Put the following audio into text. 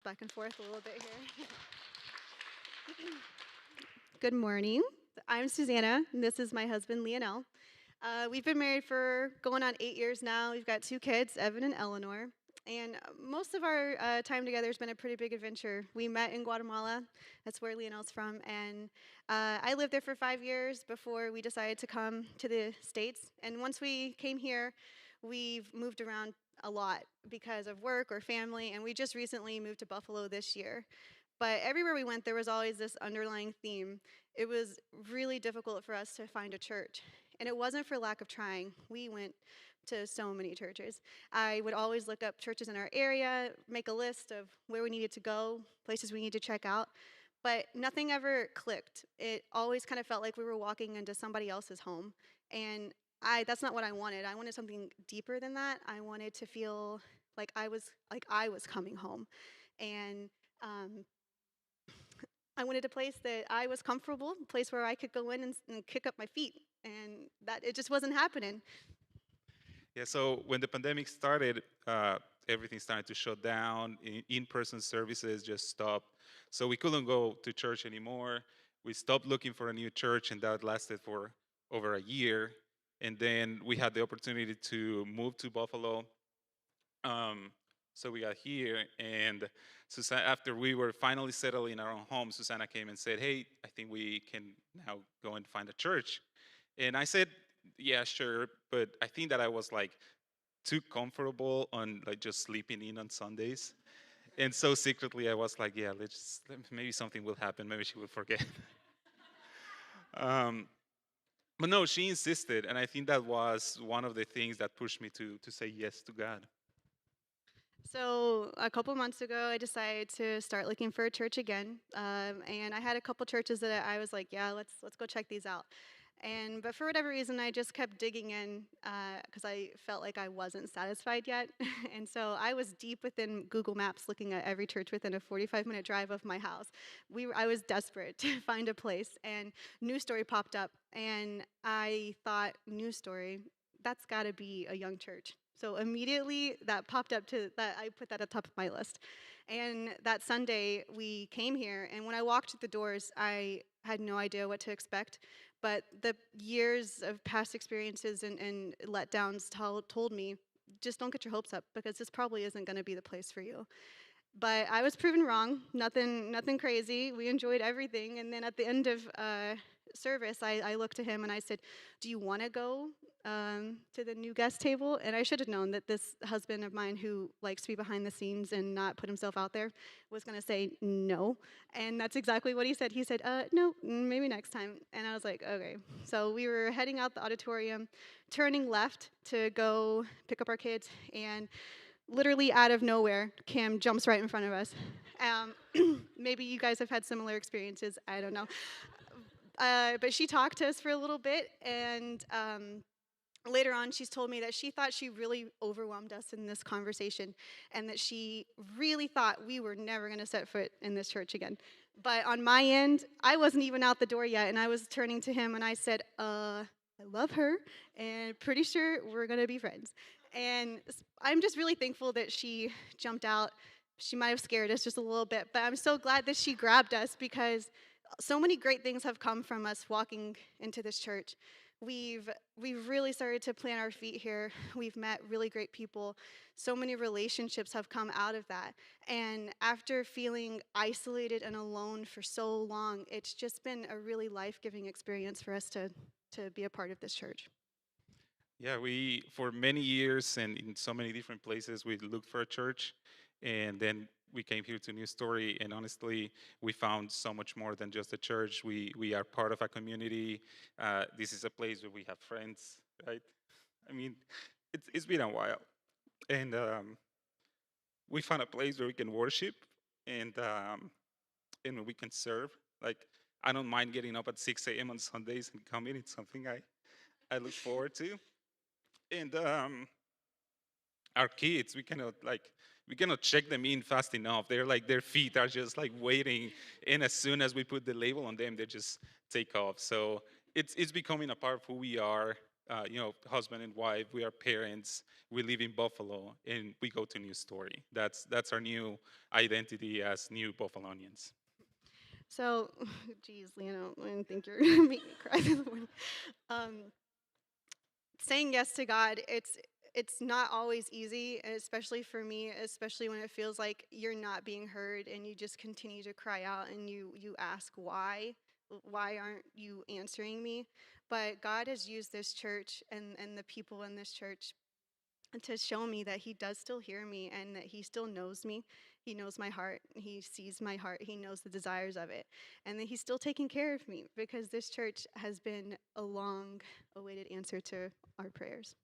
back and forth a little bit here. Good morning. I'm Susanna, and this is my husband, Lionel. We've been married for going on 8 years now. We've got two kids, Evan and Eleanor. And most of our time together has been a pretty big adventure. We met in Guatemala. That's where Lionel's from. And I lived there for 5 years before we decided to come to the States. And once we came here, we've moved around a lot because of work or family. And we just recently moved to Buffalo this year. But everywhere we went, there was always this underlying theme. It was really difficult for us to find a church. And it wasn't for lack of trying. We went to so many churches. I would always look up churches in our area, make a list of where we needed to go, places we need to check out. But nothing ever clicked. It always kind of felt like we were walking into somebody else's home. And that's not what I wanted. I wanted something deeper than that. I wanted to feel like I was coming home. And I wanted a place that I was comfortable, a place where I could go in and kick up my feet, and that it just wasn't happening. Yeah, so when the pandemic started, everything started to shut down. In-person services just stopped. So we couldn't go to church anymore. We stopped looking for a new church, and that lasted for over a year. And then we had the opportunity to move to Buffalo. Um, so we got here, and Susanna, after we were finally settled in our own home, Susanna came and said, "Hey, I think we can now go and find a church." And I said, "Yeah, sure," but I think that I was like too comfortable on like just sleeping in on Sundays. And so secretly I was like, "Yeah, maybe something will happen. Maybe she will forget." um, but no, she insisted, and I think that was one of the things that pushed me to say yes to God. So a couple months ago, I decided to start looking for a church again, and I had a couple churches that I was like, "Yeah, let's go check these out." But for whatever reason, I just kept digging in because I felt like I wasn't satisfied yet. And so I was deep within Google Maps looking at every church within a 45-minute drive of my house. I was desperate to find a place, and News Story popped up, and I thought, News Story, that's got to be a young church. So immediately that popped up to that. I put that at the top of my list. And that Sunday we came here, and when I walked through the doors, I had no idea what to expect. But the years of past experiences and letdowns told me, just don't get your hopes up because this probably isn't going to be the place for you. But I was proven wrong. Nothing crazy. We enjoyed everything. And then at the end of service, I looked to him and I said, "Do you want to go to the new guest table?" And I should have known that this husband of mine, who likes to be behind the scenes and not put himself out there, was going to say no. And that's exactly what he said. He said, "No, maybe next time." And I was like, "Okay." So we were heading out the auditorium, turning left to go pick up our kids, and literally out of nowhere, Cam jumps right in front of us. Um, Maybe you guys have had similar experiences. I don't know. But she talked to us for a little bit, and later on, she's told me that she thought she really overwhelmed us in this conversation, and that she really thought we were never going to set foot in this church again. But on my end, I wasn't even out the door yet, and I was turning to him, and I said, I love her, and pretty sure we're going to be friends. And I'm just really thankful that she jumped out. She might have scared us just a little bit, but I'm so glad that she grabbed us because so many great things have come from us walking into this church. We've really started to plant our feet here. We've met really great people. So many relationships have come out of that. And after feeling isolated and alone for so long, it's just been a really life-giving experience for us to be a part of this church. Yeah, we for many years and in so many different places we looked for a church, and then we came here to New Story, and honestly, we found so much more than just a church. We are part of a community. This is a place where we have friends, right? I mean, it's been a while, and we found a place where we can worship, and we can serve. Like I don't mind getting up at 6 a.m. on Sundays and coming. It's something I look forward to, and our kids we cannot check them in fast enough. They're like their feet are just like waiting, and as soon as we put the label on them they just take off. So it's becoming a part of who we are. husband and wife. We are parents. We live in Buffalo, and we go to New Story. That's our new identity as new Buffalonians. So, geez, Lionel, I didn't think you're gonna make me cry this morning. Um, Saying yes to God, it's not always easy, and especially for me, especially when it feels like you're not being heard and you just continue to cry out and you ask why aren't you answering me? But God has used this church and the people in this church to show me that he does still hear me and that he still knows me. He knows my heart. He sees my heart. He knows the desires of it. And that he's still taking care of me because this church has been a long awaited answer to our prayers.